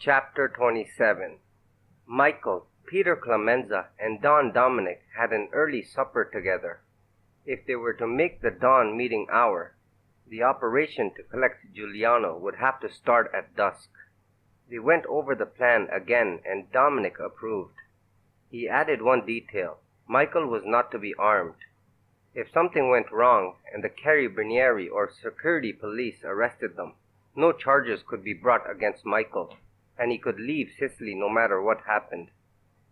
Chapter 27. Michael, Peter Clemenza, and Don Dominic had an early supper together. If they were to make the dawn meeting hour, the operation to collect Giuliano would have to start at dusk. They went over the plan again, and Dominic approved. He added one detail. Michael was not to be armed. If something went wrong and the Carabinieri or security police arrested them, no charges could be brought against Michael, and he could leave Sicily no matter what happened.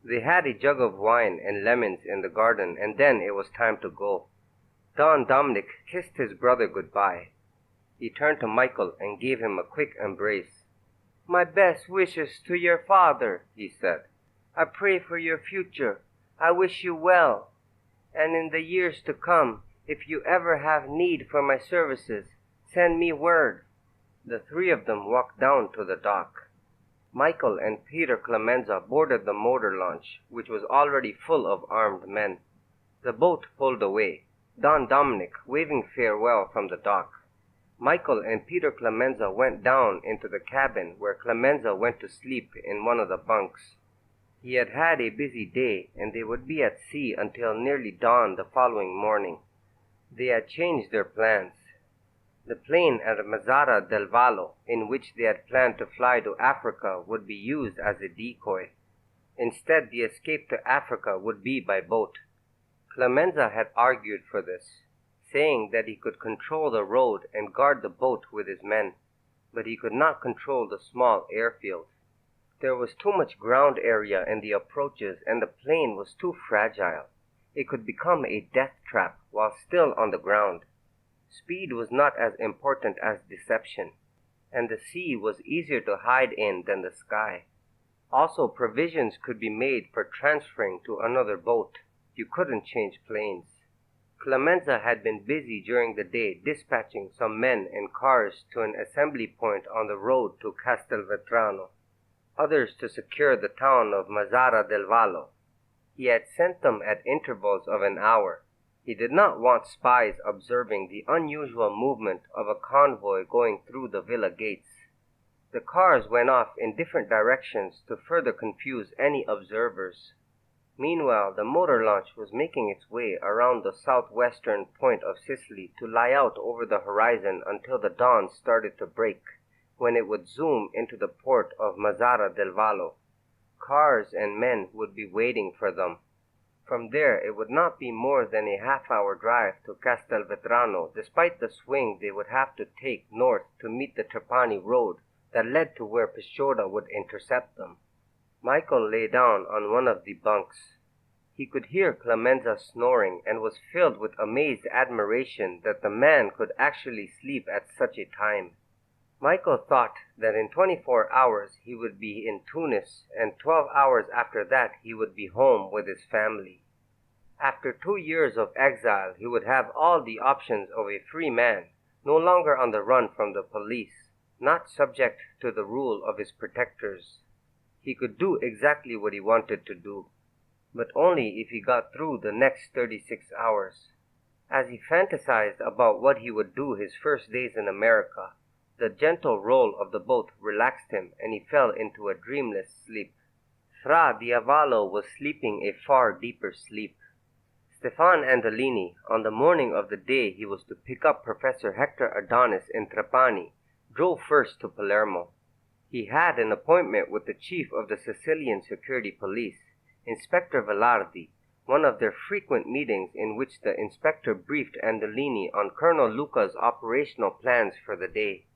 They had a jug of wine and lemons in the garden, and then it was time to go. Don Dominic kissed his brother goodbye. He turned to Michael and gave him a quick embrace. "My best wishes to your father," he said. "I pray for your future. I wish you well. And in the years to come, if you ever have need for my services, send me word." The three of them walked down to the dock. Michael and Peter Clemenza boarded the motor launch, which was already full of armed men. The boat pulled away, Don Dominic waving farewell from the dock. Michael and Peter Clemenza went down into the cabin where Clemenza went to sleep in one of the bunks. He had had a busy day, and they would be at sea until nearly dawn the following morning. They had changed their plans. The plane at Mazzara del Vallo, in which they had planned to fly to Africa, would be used as a decoy. Instead, the escape to Africa would be by boat. Clemenza had argued for this, saying that he could control the road and guard the boat with his men, but he could not control the small airfield. There was too much ground area in the approaches, and the plane was too fragile. It could become a death trap while still on the ground. Speed was not as important as deception, and the sea was easier to hide in than the sky. Also, provisions could be made for transferring to another boat. You couldn't change planes. Clemenza had been busy during the day dispatching some men and cars to an assembly point on the road to Castelvetrano, others to secure the town of Mazzara del Vallo. He had sent them at intervals of an hour. He did not want spies observing the unusual movement of a convoy going through the villa gates. The cars went off in different directions to further confuse any observers. Meanwhile, the motor launch was making its way around the southwestern point of Sicily to lie out over the horizon until the dawn started to break, when it would zoom into the port of Mazzara del Vallo. Cars and men would be waiting for them. From there, it would not be more than a half-hour drive to Castelvetrano, despite the swing they would have to take north to meet the Trapani road that led to where Pisciotta would intercept them. Michael lay down on one of the bunks. He could hear Clemenza snoring and was filled with amazed admiration that the man could actually sleep at such a time. Michael thought that in 24 hours he would be in Tunis, and 12 hours after that he would be home with his family. After 2 years of exile, he would have all the options of a free man, no longer on the run from the police, not subject to the rule of his protectors. He could do exactly what he wanted to do, but only if he got through the next 36 hours. As he fantasized about what he would do his first days in America, the gentle roll of the boat relaxed him, and he fell into a dreamless sleep. Fra Diavolo was sleeping a far deeper sleep. Stefan Andolini, on the morning of the day he was to pick up Professor Hector Adonis in Trapani, drove first to Palermo. He had an appointment with the chief of the Sicilian security police, Inspector Velardi, one of their frequent meetings in which the inspector briefed Andolini on Colonel Luca's operational plans for the day.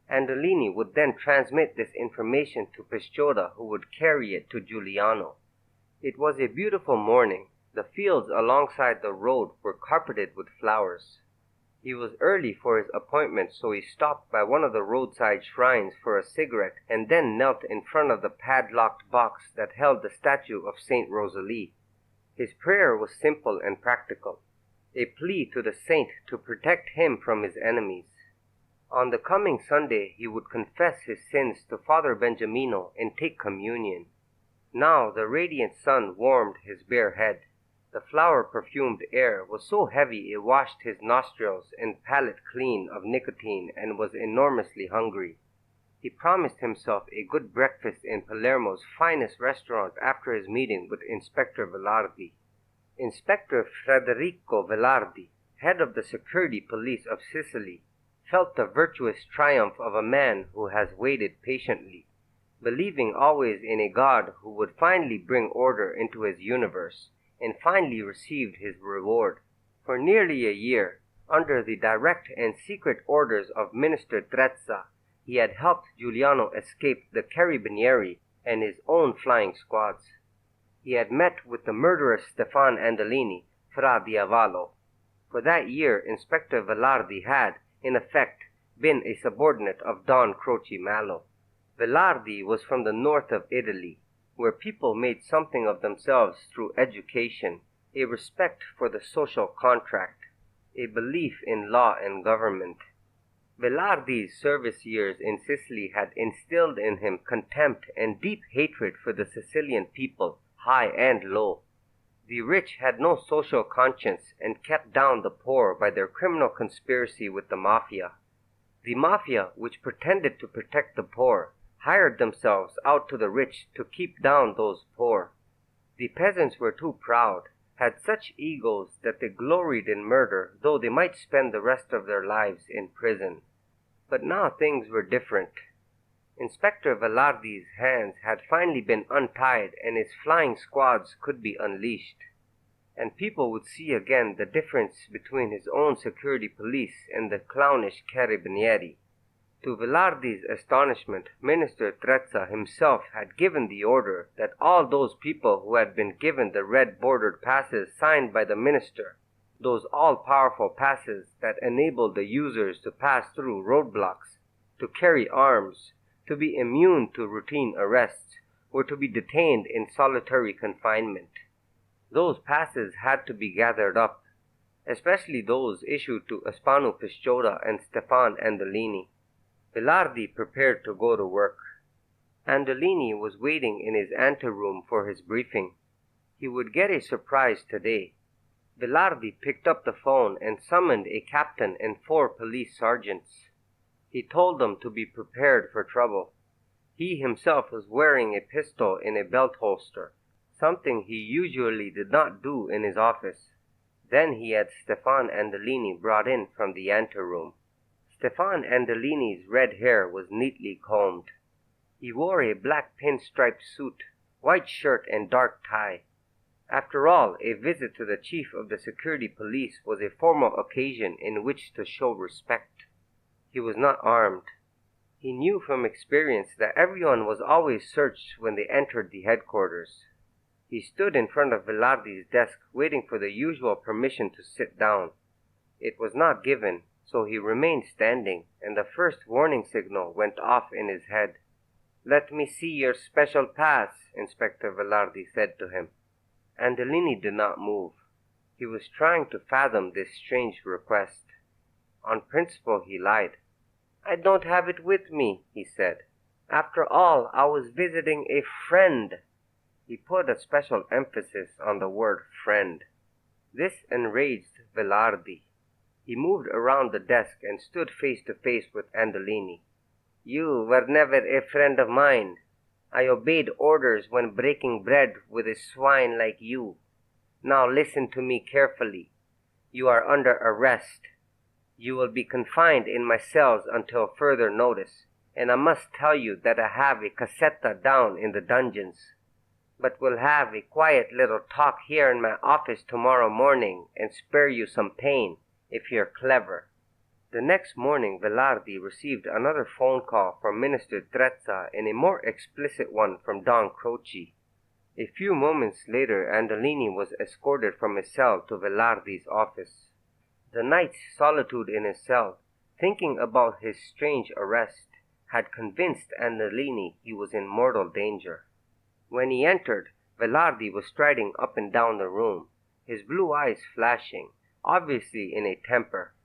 Andolini would then transmit this information to Pisciotta, who would carry it to Giuliano. It was a beautiful morning. The fields alongside the road were carpeted with flowers. He was early for his appointment, so he stopped by one of the roadside shrines for a cigarette and then knelt in front of the padlocked box that held the statue of Saint Rosalie. His prayer was simple and practical, a plea to the saint to protect him from his enemies. On the coming Sunday, he would confess his sins to Father Benjamino and take communion. Now the radiant sun warmed his bare head. The flower-perfumed air was so heavy it washed his nostrils and palate clean of nicotine, and was enormously hungry. He promised himself a good breakfast in Palermo's finest restaurant after his meeting with Inspector Velardi. Inspector Federico Velardi, head of the security police of Sicily, felt the virtuous triumph of a man who has waited patiently, believing always in a God who would finally bring order into his universe, and finally received his reward. For nearly a year, under the direct and secret orders of Minister Trezza, he had helped Giuliano escape the Carabinieri and his own flying squads. He had met with the murderous Stefan Andolini, Fra Diavolo. For that year Inspector Velardi had, in effect, been a subordinate of Don Croce Mallo. Velardi was from the north of Italy, where people made something of themselves through education, a respect for the social contract, a belief in law and government. Velardi's service years in Sicily had instilled in him contempt and deep hatred for the Sicilian people, high and low. The rich had no social conscience and kept down the poor by their criminal conspiracy with the mafia. The mafia, which pretended to protect the poor, hired themselves out to the rich to keep down those poor. The peasants were too proud, had such egos that they gloried in murder, though they might spend the rest of their lives in prison. But now things were different. Inspector Velardi's hands had finally been untied and his flying squads could be unleashed. And people would see again the difference between his own security police and the clownish Carabinieri. To Velardi's astonishment, Minister Trezza himself had given the order that all those people who had been given the red-bordered passes signed by the minister, those all-powerful passes that enabled the users to pass through roadblocks, to carry arms, to be immune to routine arrests, were to be detained in solitary confinement. Those passes had to be gathered up, especially those issued to Aspano Pisciotta and Stefan Andolini. Velardi prepared to go to work. Andolini was waiting in his anteroom for his briefing. He would get a surprise today. Velardi picked up the phone and summoned a captain and 4 police sergeants. He told them to be prepared for trouble. He himself was wearing a pistol in a belt holster, something he usually did not do in his office. Then he had Stefan Andolini brought in from the anteroom. Stefan Andolini's red hair was neatly combed. He wore a black pinstripe suit, white shirt and dark tie. After all, a visit to the chief of the security police was a formal occasion in which to show respect. He was not armed. He knew from experience that everyone was always searched when they entered the headquarters. He stood in front of Velardi's desk waiting for the usual permission to sit down. It was not given, so he remained standing, and the first warning signal went off in his head. "Let me see your special pass," Inspector Velardi said to him. Andolini did not move. He was trying to fathom this strange request. On principle he lied. "I don't have it with me," he said. "After all, I was visiting a friend." He put a special emphasis on the word friend. This enraged Velardi. He moved around the desk and stood face to face with Andolini. "You were never a friend of mine. I obeyed orders when breaking bread with a swine like you. Now listen to me carefully. You are under arrest. You will be confined in my cells until further notice, and I must tell you that I have a casetta down in the dungeons. But we'll have a quiet little talk here in my office tomorrow morning and spare you some pain, if you're clever." The next morning Velardi received another phone call from Minister Trezza and a more explicit one from Don Croce. A few moments later Andolini was escorted from his cell to Velardi's office. The night's solitude in his cell, thinking about his strange arrest, had convinced Andolini he was in mortal danger. When he entered, Velardi was striding up and down the room, his blue eyes flashing, obviously in a temper.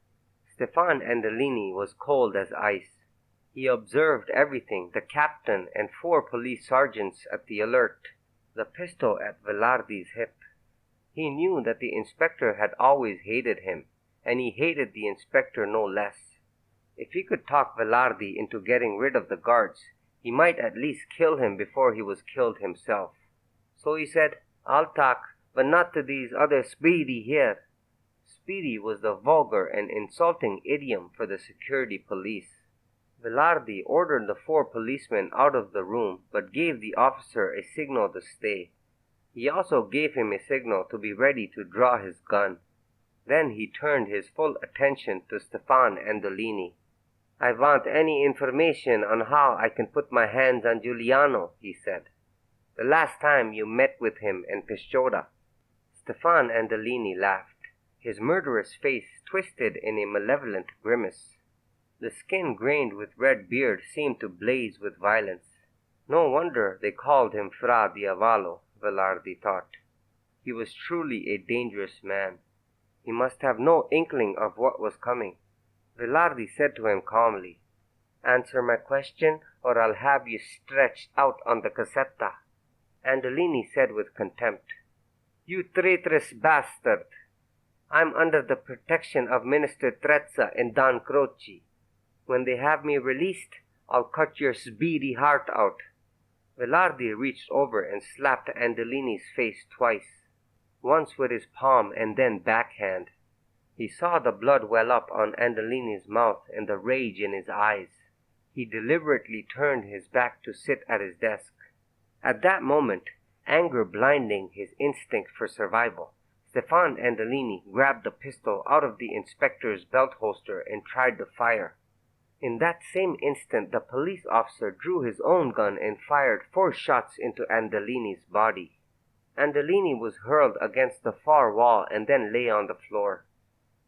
Stefan Andolini was cold as ice. He observed everything, the captain and 4 police sergeants at the alert, the pistol at Velardi's hip. He knew that the inspector had always hated him, and he hated the inspector no less. If he could talk Velarde into getting rid of the guards, he might at least kill him before he was killed himself. So he said, "I'll talk, but not to these other speedy here." Speedy was the vulgar and insulting idiom for the security police. Velarde ordered the 4 policemen out of the room, but gave the officer a signal to stay. He also gave him a signal to be ready to draw his gun. Then he turned his full attention to Stefan Andolini. "I want any information on how I can put my hands on Giuliano," he said. "The last time you met with him and Pisciotta." Stefan Andolini laughed. His murderous face twisted in a malevolent grimace. The skin grained with red beard seemed to blaze with violence. No wonder they called him Fra Diavolo, Velarde thought. He was truly a dangerous man. He must have no inkling of what was coming. Velarde said to him calmly, "Answer my question, or I'll have you stretched out on the casetta." Andolini said with contempt, "You traitorous bastard! I'm under the protection of Minister Trezza and Don Croce. When they have me released, I'll cut your speedy heart out." Velarde reached over and slapped Andolini's face twice, once with his palm and then backhand. He saw the blood well up on Andolini's mouth and the rage in his eyes. He deliberately turned his back to sit at his desk. At that moment, anger blinding his instinct for survival, Stefan Andolini grabbed the pistol out of the inspector's belt holster and tried to fire. In that same instant, the police officer drew his own gun and fired 4 shots into Andolini's body. Andolini was hurled against the far wall and then lay on the floor.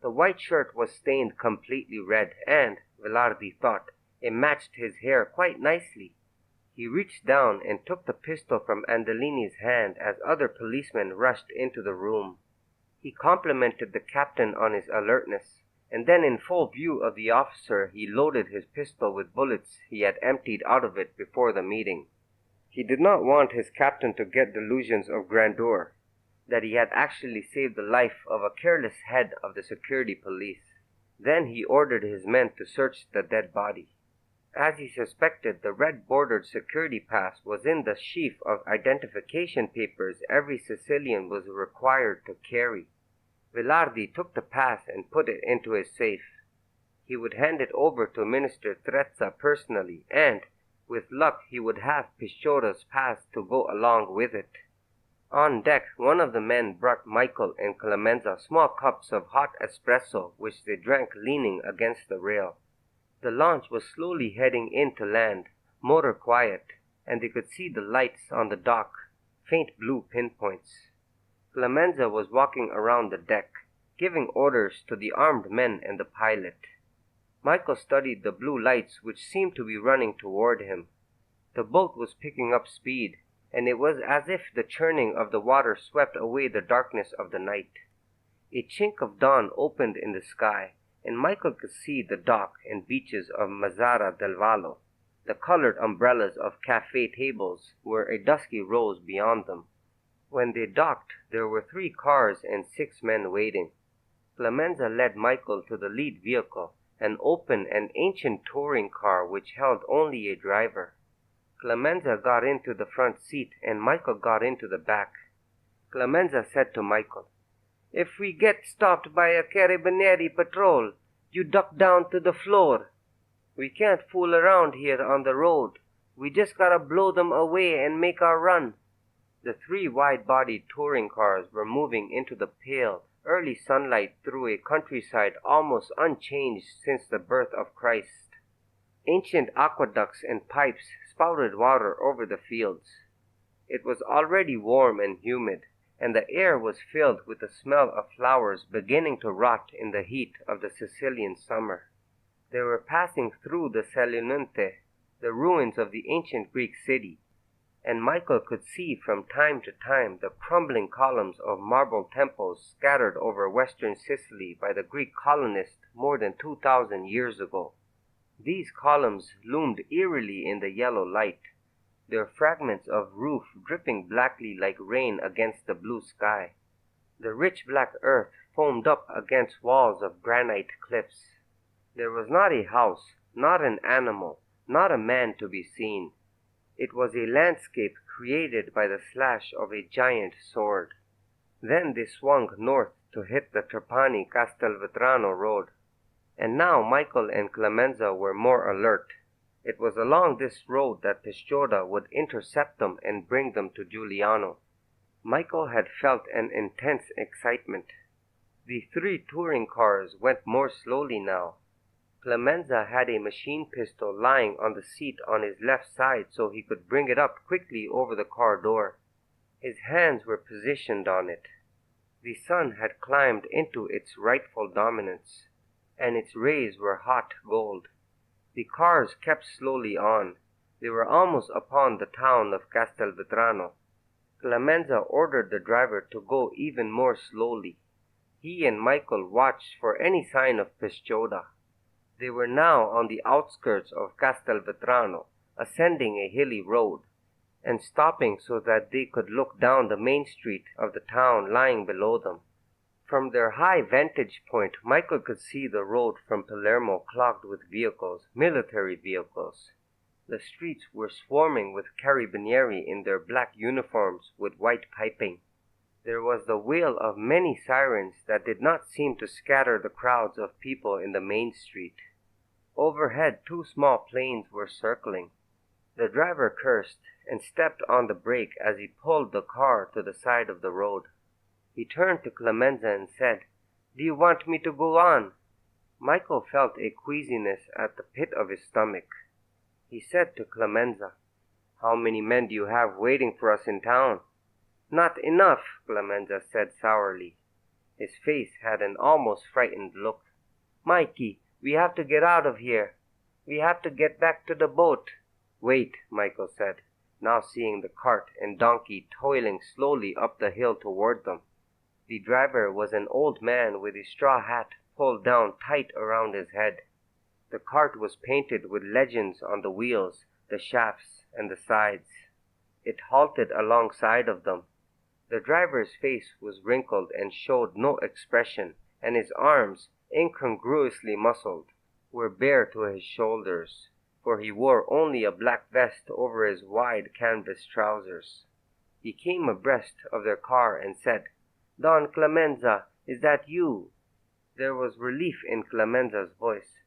The white shirt was stained completely red and, Velarde thought, it matched his hair quite nicely. He reached down and took the pistol from Andolini's hand as other policemen rushed into the room. He complimented the captain on his alertness, and then in full view of the officer he loaded his pistol with bullets he had emptied out of it before the meeting. He did not want his captain to get delusions of grandeur, that he had actually saved the life of a careless head of the security police. Then he ordered his men to search the dead body. As he suspected, the red-bordered security pass was in the sheaf of identification papers every Sicilian was required to carry. Velarde took the pass and put it into his safe. He would hand it over to Minister Trezza personally, and, with luck, he would have Pisciotta's pass to go along with it. On deck, one of the men brought Michael and Clemenza small cups of hot espresso, which they drank leaning against the rail. The launch was slowly heading in to land, motor quiet, and they could see the lights on the dock, faint blue pinpoints. Clemenza was walking around the deck, giving orders to the armed men and the pilot. Michael studied the blue lights which seemed to be running toward him. The boat was picking up speed, and it was as if the churning of the water swept away the darkness of the night. A chink of dawn opened in the sky, and Michael could see the dock and beaches of Mazzara del Vallo. The colored umbrellas of cafe tables were a dusky rose beyond them. When they docked, there were 3 cars and 6 men waiting. Clemenza led Michael to the lead vehicle, an open and ancient touring car which held only a driver. Clemenza got into the front seat and Michael got into the back. Clemenza said to Michael, "If we get stopped by a carabinieri patrol, you duck down to the floor. We can't fool around here on the road. We just gotta blow them away and make our run." The 3 wide-bodied touring cars were moving into the pale, early sunlight through a countryside almost unchanged since the birth of Christ. Ancient aqueducts and pipes spouted water over the fields. It was already warm and humid, and the air was filled with the smell of flowers beginning to rot in the heat of the Sicilian summer. They were passing through the Selinunte, the ruins of the ancient Greek city, and Michael could see from time to time the crumbling columns of marble temples scattered over western Sicily by the Greek colonists more than 2,000 years ago. These columns loomed eerily in the yellow light, their fragments of roof dripping blackly like rain against the blue sky. The rich black earth foamed up against walls of granite cliffs. There was not a house, not an animal, not a man to be seen. It was a landscape created by the slash of a giant sword. Then they swung north to hit the Trapani-Castelvetrano road. And now Michael and Clemenza were more alert. It was along this road that Pisciotta would intercept them and bring them to Giuliano. Michael had felt an intense excitement. The 3 touring cars went more slowly now. Clemenza had a machine pistol lying on the seat on his left side so he could bring it up quickly over the car door. His hands were positioned on it. The sun had climbed into its rightful dominance, and its rays were hot gold. The cars kept slowly on. They were almost upon the town of Castelvetrano. Clemenza ordered the driver to go even more slowly. He and Michael watched for any sign of Pisciotta. They were now on the outskirts of Castelvetrano, ascending a hilly road, and stopping so that they could look down the main street of the town lying below them. From their high vantage point, Michael could see the road from Palermo clogged with vehicles, military vehicles. The streets were swarming with carabinieri in their black uniforms with white piping. There was the wail of many sirens that did not seem to scatter the crowds of people in the main street. Overhead, 2 small planes were circling. The driver cursed and stepped on the brake as he pulled the car to the side of the road. He turned to Clemenza and said, "Do you want me to go on?" Michael felt a queasiness at the pit of his stomach. He said to Clemenza, "How many men do you have waiting for us in town?" "Not enough," Clemenza said sourly. His face had an almost frightened look. "Mikey, we have to get out of here. We have to get back to the boat." "Wait," Michael said, now seeing the cart and donkey toiling slowly up the hill toward them. The driver was an old man with a straw hat pulled down tight around his head. The cart was painted with legends on the wheels, the shafts, and the sides. It halted alongside of them. The driver's face was wrinkled and showed no expression, and his arms, incongruously muscled, were bare to his shoulders, for he wore only a black vest over his wide canvas trousers. He came abreast of their car and said, "Don Clemenza, is that you?" There was relief in Clemenza's voice.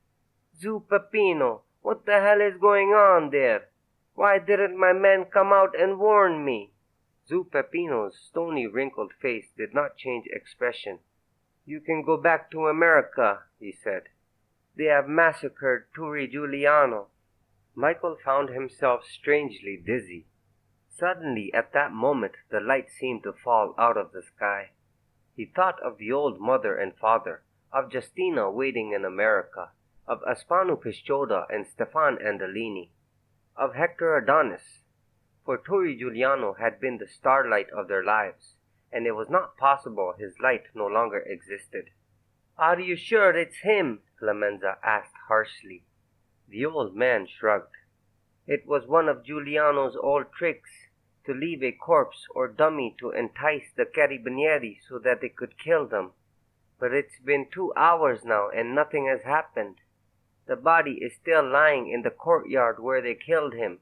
"Zu Peppino, what the hell is going on there? Why didn't my men come out and warn me?" Zu Peppino's stony wrinkled face did not change expression. "You can go back to America," he said. "They have massacred Turi Giuliano." Michael found himself strangely dizzy. Suddenly, at that moment, the light seemed to fall out of the sky. He thought of the old mother and father, of Justina waiting in America, of Aspano Pisciotta and Stefan Andolini, of Hector Adonis, for Turi Giuliano had been the starlight of their lives, and it was not possible his light no longer existed. "Are you sure it's him?" Clemenza asked harshly. The old man shrugged. "It was one of Giuliano's old tricks, to leave a corpse or dummy to entice the carabinieri so that they could kill them. But it's been 2 hours now and nothing has happened. The body is still lying in the courtyard where they killed him.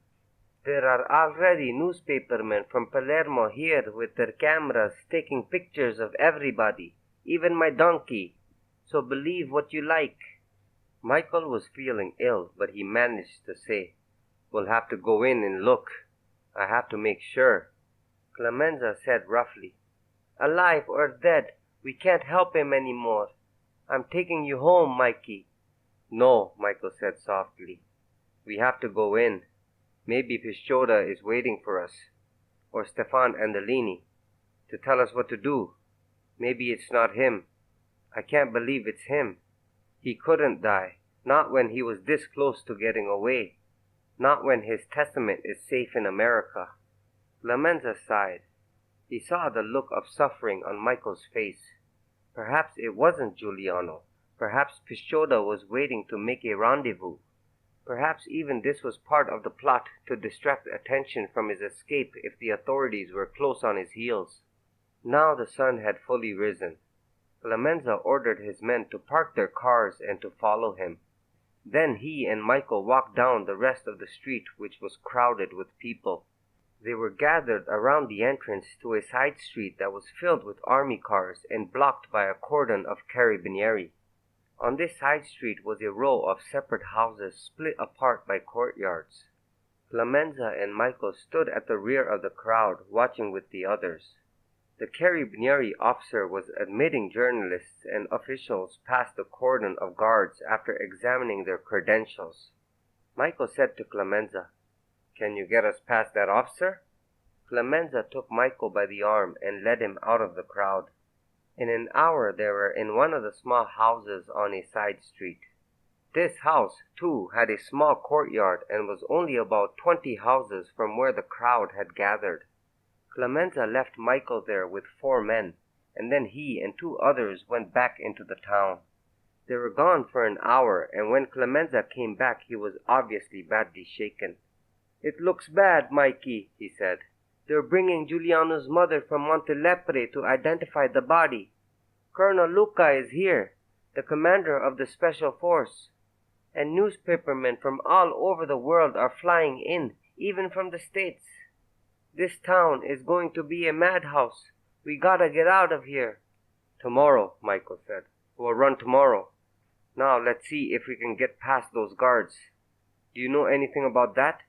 There are already newspapermen from Palermo here with their cameras taking pictures of everybody, even my donkey. So believe what you like." Michael was feeling ill, but he managed to say, "We'll have to go in and look. I have to make sure." Clemenza said roughly, "Alive or dead, we can't help him anymore. I'm taking you home, Mikey." "No," Michael said softly. "We have to go in. Maybe Pisciotta is waiting for us, or Stefan Andolini, to tell us what to do. Maybe it's not him. I can't believe it's him. He couldn't die, not when he was this close to getting away, not when his testament is safe in America." Clemenza sighed. He saw the look of suffering on Michael's face. Perhaps it wasn't Giuliano. Perhaps Pisciotta was waiting to make a rendezvous. Perhaps even this was part of the plot to distract attention from his escape if the authorities were close on his heels. Now the sun had fully risen. Clemenza ordered his men to park their cars and to follow him. Then he and Michael walked down the rest of the street, which was crowded with people. They were gathered around the entrance to a side street that was filled with army cars and blocked by a cordon of carabinieri. On this side street was a row of separate houses split apart by courtyards. Clemenza and Michael stood at the rear of the crowd, watching with the others. The carabinieri officer was admitting journalists and officials past the cordon of guards after examining their credentials. Michael said to Clemenza, "Can you get us past that officer?" Clemenza took Michael by the arm and led him out of the crowd. In an hour they were in one of the small houses on a side street. This house, too, had a small courtyard and was only about 20 houses from where the crowd had gathered. Clemenza left Michael there with 4 men, and then he and 2 others went back into the town. They were gone for an hour, and when Clemenza came back he was obviously badly shaken. "It looks bad, Mikey," he said. "They're bringing Giuliano's mother from Montelepre to identify the body. Colonel Luca is here, the commander of the special force, and newspapermen from all over the world are flying in, even from the States. This town is going to be a madhouse. We gotta get out of here." "Tomorrow," Michael said. "We'll run tomorrow. Now let's see if we can get past those guards." "Do you know anything about that?"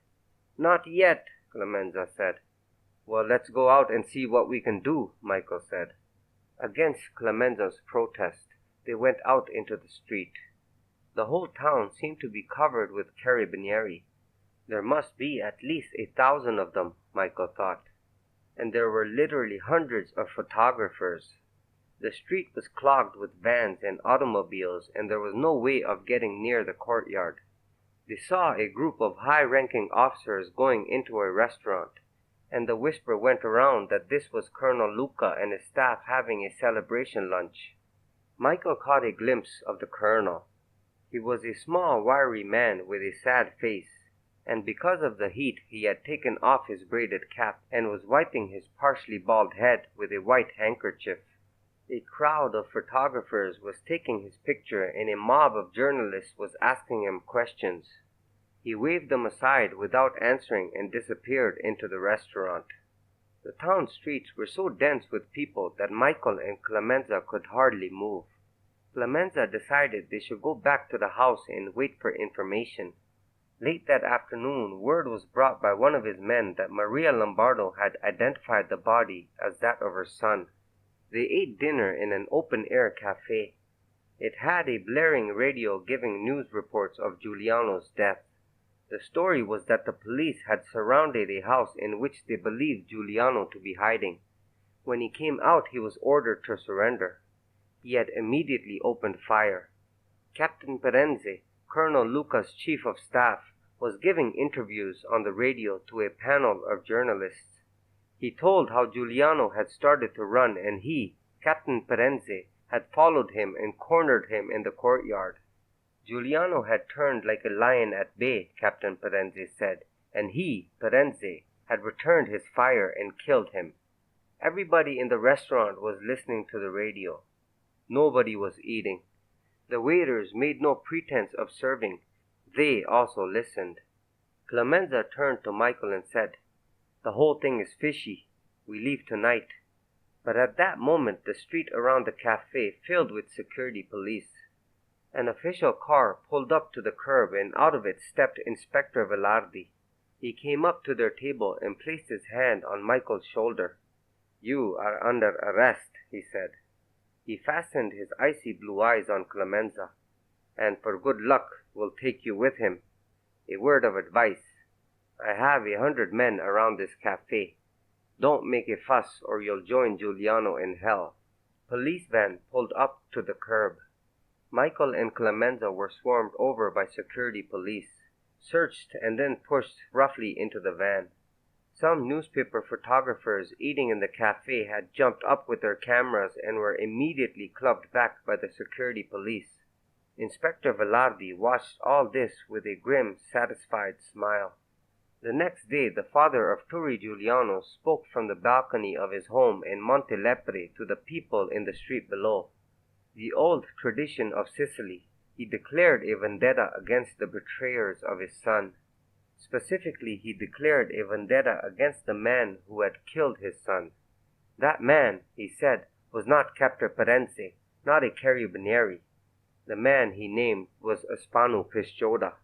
"Not yet," Clemenza said. "Well, let's go out and see what we can do," Michael said. Against Clemenza's protest, they went out into the street. The whole town seemed to be covered with carabinieri. There must be at least 1,000 of them, Michael thought. And there were literally hundreds of photographers. The street was clogged with vans and automobiles, and there was no way of getting near the courtyard. They saw a group of high-ranking officers going into a restaurant, and the whisper went around that this was Colonel Luca and his staff having a celebration lunch. Michael caught a glimpse of the colonel. He was a small, wiry man with a sad face, and because of the heat he had taken off his braided cap and was wiping his partially bald head with a white handkerchief. A crowd of photographers was taking his picture, and a mob of journalists was asking him questions. He waved them aside without answering and disappeared into the restaurant. The town streets were so dense with people that Michael and Clemenza could hardly move. Clemenza decided they should go back to the house and wait for information. Late that afternoon, word was brought by one of his men that Maria Lombardo had identified the body as that of her son. They ate dinner in an open-air cafe. It had a blaring radio giving news reports of Giuliano's death. The story was that the police had surrounded a house in which they believed Giuliano to be hiding. When he came out, he was ordered to surrender. He had immediately opened fire. Captain Perenze, Colonel Luca's chief of staff, was giving interviews on the radio to a panel of journalists. He told how Giuliano had started to run and he, Captain Perenze, had followed him and cornered him in the courtyard. Giuliano had turned like a lion at bay, Captain Perenze said, and he, Perenze, had returned his fire and killed him. Everybody in the restaurant was listening to the radio. Nobody was eating. The waiters made no pretense of serving. They also listened. Clemenza turned to Michael and said, "The whole thing is fishy. We leave tonight." But at that moment the street around the cafe filled with security police. An official car pulled up to the curb and out of it stepped Inspector Velardi. He came up to their table and placed his hand on Michael's shoulder. "You are under arrest," he said. He fastened his icy blue eyes on Clemenza. "And for good luck, we'll take you with him. A word of advice. I have 100 men around this cafe. Don't make a fuss or you'll join Giuliano in hell." Police van pulled up to the curb. Michael and Clemenza were swarmed over by security police, searched and then pushed roughly into the van. Some newspaper photographers eating in the cafe had jumped up with their cameras and were immediately clubbed back by the security police. Inspector Velardi watched all this with a grim, satisfied smile. The next day the father of Turi Giuliano spoke from the balcony of his home in Montelepre to the people in the street below. The old tradition of Sicily, He declared a vendetta against the betrayers of his son. Specifically, he declared a vendetta against the man who had killed his son. That man, he said, was not Captor Perenze, not a carabinieri. The man he named was Uspanu Pisciotta.